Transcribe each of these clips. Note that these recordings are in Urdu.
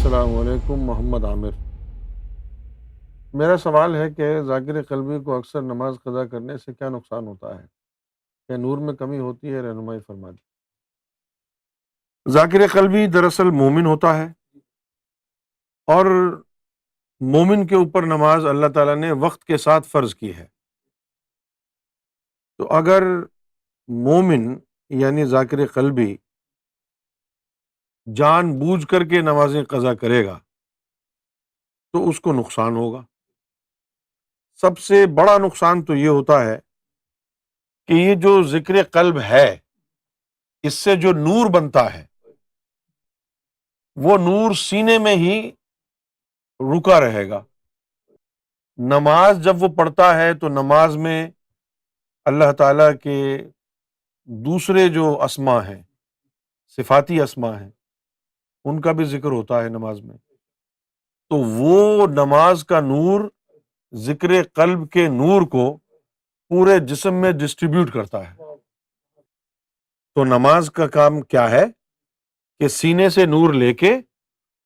السلام علیکم، محمد عامر۔ میرا سوال ہے کہ ذاکر قلبی کو اکثر نماز قضا کرنے سے کیا نقصان ہوتا ہے؟ کہ نور میں کمی ہوتی ہے؟ رہنمائی فرما دی۔ ذاکر قلبی دراصل مومن ہوتا ہے، اور مومن کے اوپر نماز اللہ تعالیٰ نے وقت کے ساتھ فرض کی ہے۔ تو اگر مومن یعنی ذاکر قلبی جان بوجھ کر کے نمازیں قضا کرے گا تو اس کو نقصان ہوگا۔ سب سے بڑا نقصان تو یہ ہوتا ہے کہ یہ جو ذکر قلب ہے، اس سے جو نور بنتا ہے وہ نور سینے میں ہی رکا رہے گا۔ نماز جب وہ پڑھتا ہے تو نماز میں اللہ تعالیٰ کے دوسرے جو اسما ہیں، صفاتی اسما ہیں، ان کا بھی ذکر ہوتا ہے نماز میں۔ تو وہ نماز کا نور ذکر قلب کے نور کو پورے جسم میں ڈسٹریبیوٹ کرتا ہے۔ تو نماز کا کام کیا ہے کہ سینے سے نور لے کے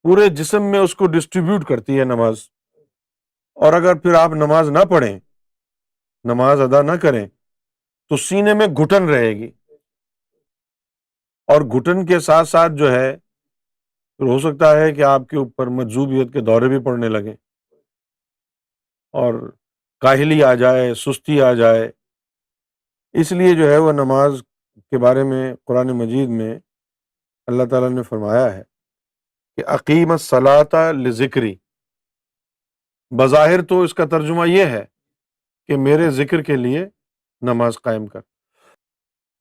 پورے جسم میں اس کو ڈسٹریبیوٹ کرتی ہے نماز۔ اور اگر پھر آپ نماز نہ پڑھیں، نماز ادا نہ کریں، تو سینے میں گھٹن رہے گی، اور گھٹن کے ساتھ ساتھ جو ہے پھر ہو سکتا ہے کہ آپ کے اوپر مجذوبیت کے دورے بھی پڑنے لگیں، اور کاہلی آ جائے، سستی آ جائے۔ اس لیے جو ہے وہ نماز کے بارے میں قرآن مجید میں اللہ تعالیٰ نے فرمایا ہے کہ اقیم الصلاۃ لذکری۔ بظاہر تو اس کا ترجمہ یہ ہے کہ میرے ذکر کے لیے نماز قائم کر۔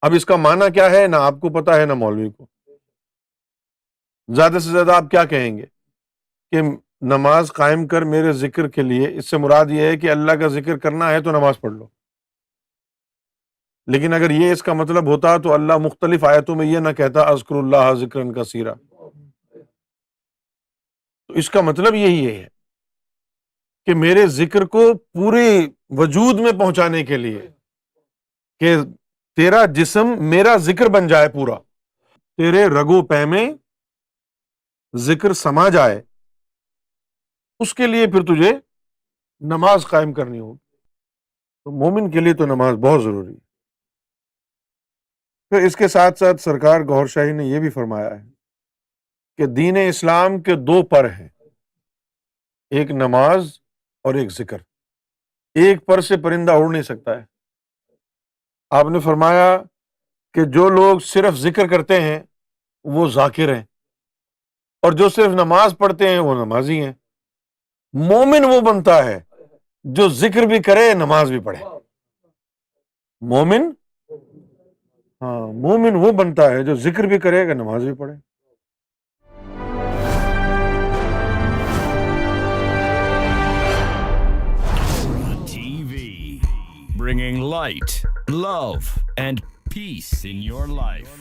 اب اس کا معنی کیا ہے نہ آپ کو پتہ ہے نہ مولوی کو۔ زیادہ سے زیادہ آپ کیا کہیں گے کہ نماز قائم کر میرے ذکر کے لیے، اس سے مراد یہ ہے کہ اللہ کا ذکر کرنا ہے تو نماز پڑھ لو۔ لیکن اگر یہ اس کا مطلب ہوتا تو اللہ مختلف آیتوں میں یہ نہ کہتا اذکر اللہ ذکرا کثیرا۔ تو اس کا مطلب یہی ہے کہ میرے ذکر کو پورے وجود میں پہنچانے کے لیے کہ تیرا جسم میرا ذکر بن جائے، پورا تیرے رگو پے میں ذکر سما جائے، اس کے لیے پھر تجھے نماز قائم کرنی ہوگی۔ تو مومن کے لیے تو نماز بہت ضروری ہے۔ پھر اس کے ساتھ ساتھ سرکار گوھر شاہی نے یہ بھی فرمایا ہے کہ دین اسلام کے دو پر ہیں، ایک نماز اور ایک ذکر۔ ایک پر سے پرندہ اڑ نہیں سکتا ہے۔ آپ نے فرمایا کہ جو لوگ صرف ذکر کرتے ہیں وہ ذاکر ہیں، اور جو صرف نماز پڑھتے ہیں وہ نمازی ہیں۔ مومن وہ بنتا ہے جو ذکر بھی کرے نماز بھی پڑھے۔ مومن وہ بنتا ہے جو ذکر بھی کرے گا نماز بھی پڑھے۔ TV, bringing light, love, and peace in your life.